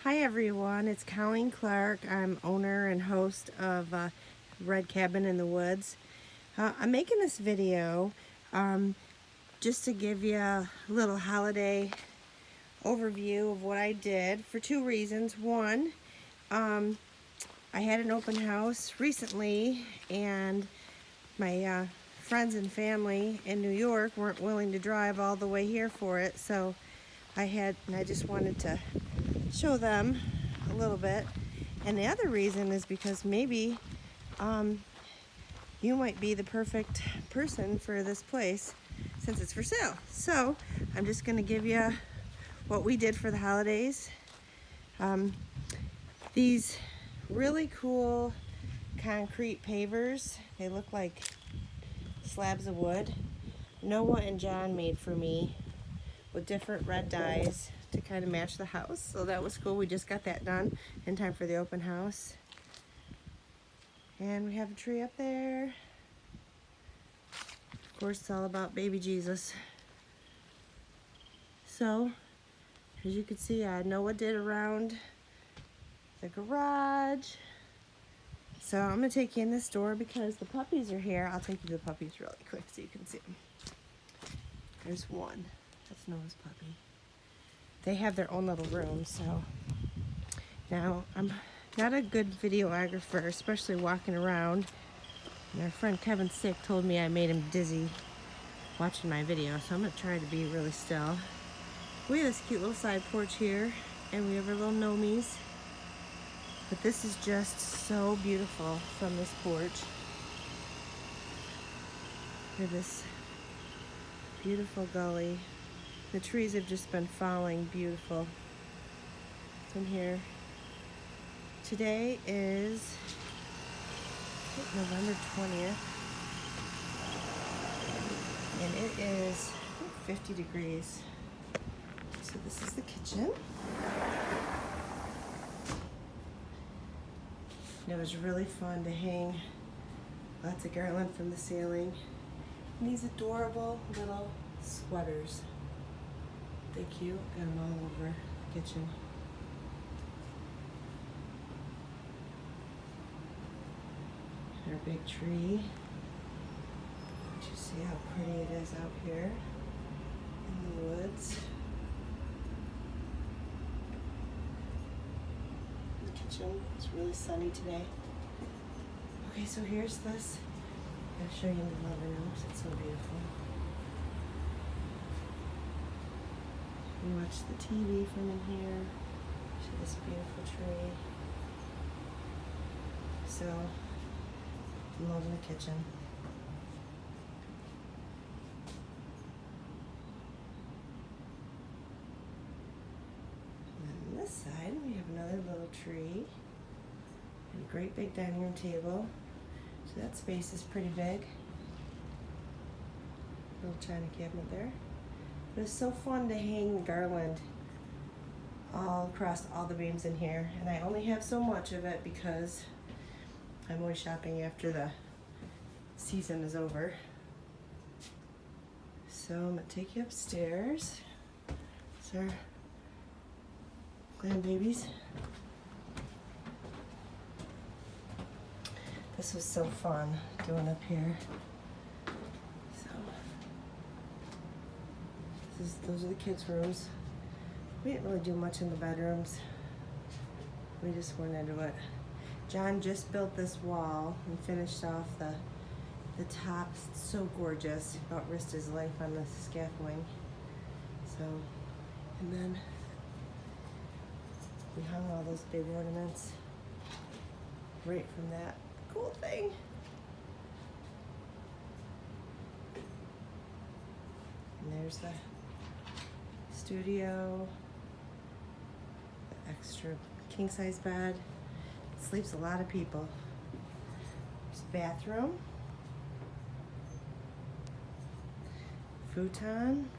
Hi everyone, it's Colleen Clark. I'm owner and host of Red Cabin in the Woods. I'm making this video just to give you a little holiday overview of what I did for two reasons. One, I had an open house recently and my friends and family in New York weren't willing to drive all the way here for it, so I just wanted to show them a little bit. And the other reason is because maybe you might be the perfect person for this place since it's for sale. So I'm just going to give you what we did for the holidays. These really cool concrete pavers, they look like slabs of wood. Noah and John made for me with different red dyes to kind of match the house, so that was cool. We just got that done in time for the open house. And we have a tree up there. Of course, it's all about baby Jesus. So, as you can see, Noah did around the garage. So I'm gonna take you in this door because the puppies are here. I'll take you to the puppies really quick so you can see them. There's one. That's Noah's puppy. They have their own little room, so now I'm not a good videographer, especially walking around. And our friend Kevin's sick told me I made him dizzy watching my video, so I'm gonna try to be really still. We have this cute little side porch here, and we have our little gnomies. But this is just so beautiful from this porch. Look at this beautiful gully. The trees have just been falling beautiful. From here. Today is November 20th. And it is 50 degrees. So this is the kitchen. And it was really fun to hang lots of garland from the ceiling. And these adorable little sweaters. They're cute. Got them all over the kitchen. Our big tree. Don't you see how pretty it is out here in the woods? The kitchen is really sunny today. Okay, so here's this. I'll show you in the living room because it's so beautiful. You watch the TV from in here. See this beautiful tree. So, I'm loving the kitchen. And then on this side, we have another little tree and a great big dining room table. So that space is pretty big. Little china cabinet there. But it's so fun to hang the garland all across all the beams in here. And I only have so much of it because I'm always shopping after the season is over. So I'm gonna take you upstairs. These are grandbabies. This was so fun doing up here. So those are the kids' rooms. We didn't really do much in the bedrooms. We just went into it. John just built this wall and finished off the top. It's so gorgeous, about wrist his length on the scaffolding. So, and then we hung all those big ornaments right from that cool thing. And there's the studio, the extra king-size bed. It sleeps a lot of people. There's a bathroom, futon,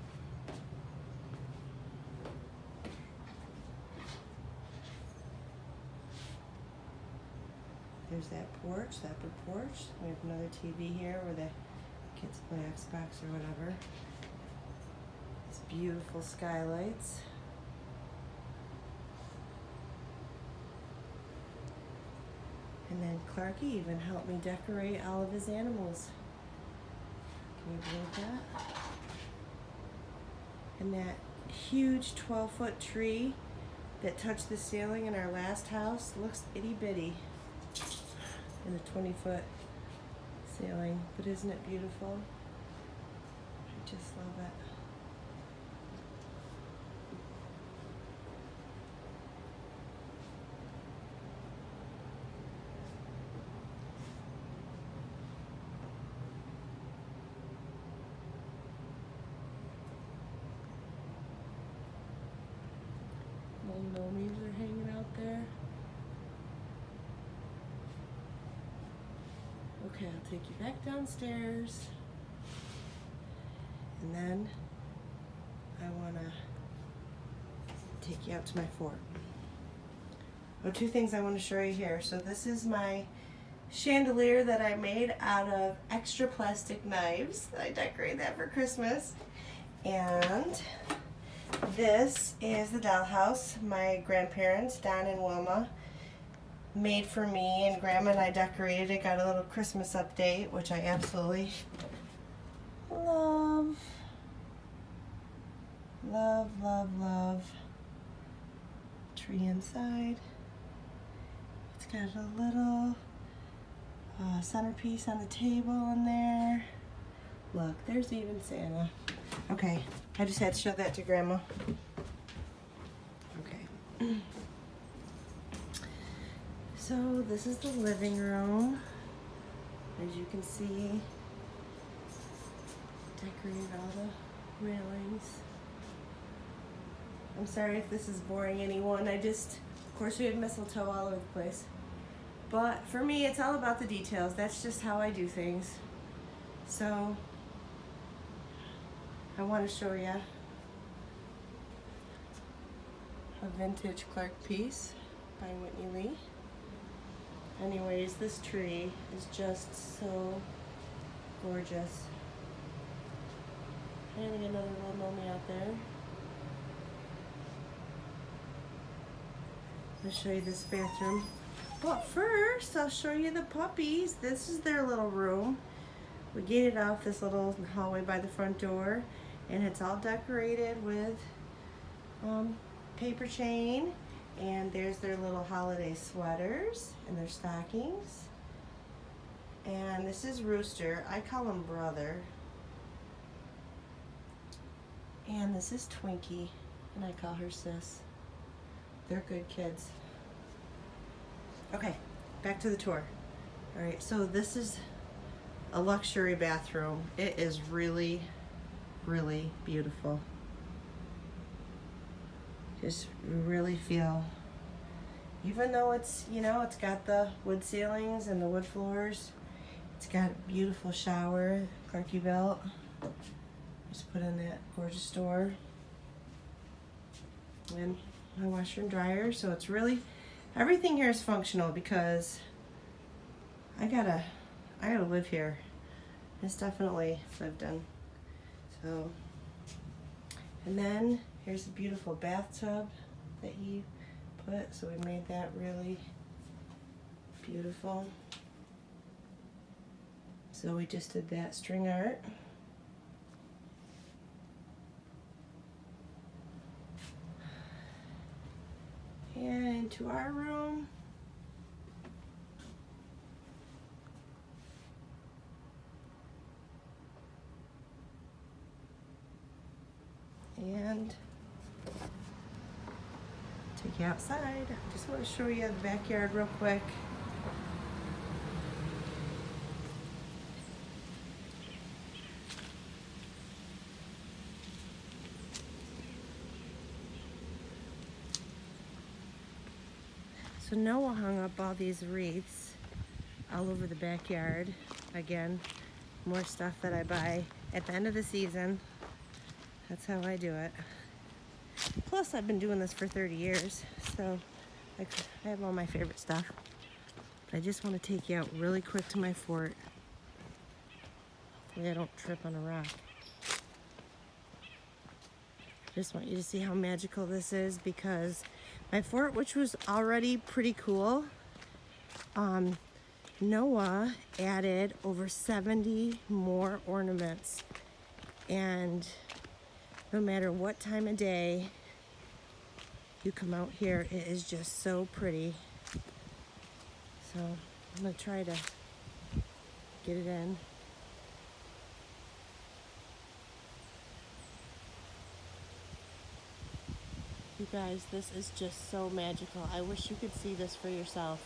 there's that porch, the upper porch. We have another TV here where the kids play Xbox or whatever. These beautiful skylights. And then Clarky even helped me decorate all of his animals. Can you believe that? And that huge 12-foot tree that touched the ceiling in our last house looks itty bitty in a 20-foot ceiling. But isn't it beautiful? I just love it. Little gnomies are hanging out there. Okay, I'll take you back downstairs. And then I want to take you out to my fort. Oh, two things I want to show you here. So this is my chandelier that I made out of extra plastic knives. I decorated that for Christmas. And this is the dollhouse my grandparents, Don and Wilma, made for me, and Grandma and I decorated it. Got a little Christmas update, which I absolutely love. Love, love, love. Tree inside. It's got a little centerpiece on the table in there. Look, there's even Santa. Okay, I just had to show that to Grandma. Okay. So this is the living room. As you can see, decorated all the railings. I'm sorry if this is boring anyone. Of course we have mistletoe all over the place. But for me, it's all about the details. That's just how I do things. So I want to show you a vintage Clark piece by Whitney Lee. Anyways, this tree is just so gorgeous. I'm gonna get another little gnome out there. I'll show you this bathroom. But first, I'll show you the puppies. This is their little room. We gated off this little hallway by the front door, and it's all decorated with paper chain. And there's their little holiday sweaters and their stockings. And this is Rooster. I call him Brother. And this is Twinkie, and I call her Sis. They're good kids. Okay, back to the tour. All right, so this is a luxury bathroom. It is really, really beautiful. Just really feel, even though it's, it's got the wood ceilings and the wood floors, it's got a beautiful shower, Clarky built. Just put in that gorgeous door. And my washer and dryer, so it's really, everything here is functional because I gotta live here. It's definitely lived in. So, and then here's a beautiful bathtub that he put, so we made that really beautiful. So we just did that string art. And into our room. And take you outside. I just want to show you the backyard real quick. So Noah hung up all these wreaths all over the backyard. Again, more stuff that I buy at the end of the season. That's how I do it. Plus, I've been doing this for 30 years, so I have all my favorite stuff. But I just want to take you out really quick to my fort. Hopefully I don't trip on a rock. Just want you to see how magical this is, because my fort, which was already pretty cool, Noah added over 70 more ornaments, and no matter what time of day you come out here, it is just so pretty. So I'm gonna try to get it in. You guys, this is just so magical. I wish you could see this for yourself.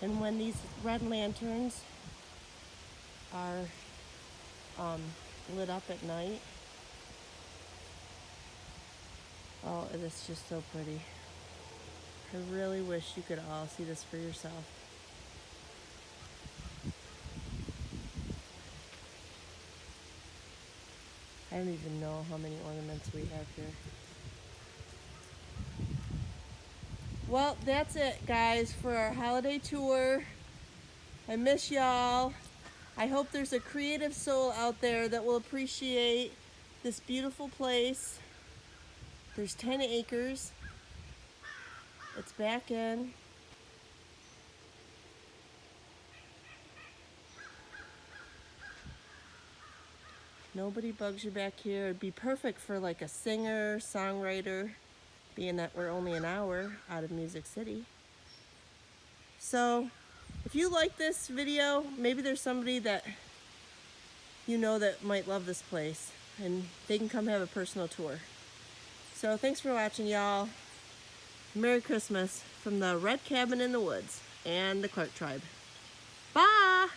And when these red lanterns are lit up at night, oh, it is just so pretty. I really wish you could all see this for yourself. I don't even know how many ornaments we have here. Well, that's it, guys, for our holiday tour. I miss y'all. I hope there's a creative soul out there that will appreciate this beautiful place. There's 10 acres. It's back in. Nobody bugs you back here. It'd be perfect for like a singer, songwriter, being that we're only an hour out of Music City. So if you like this video, maybe there's somebody that you know that might love this place, and they can come have a personal tour. So thanks for watching, y'all. Merry Christmas from the Red Cabin in the Woods and the Clark Tribe. Bye!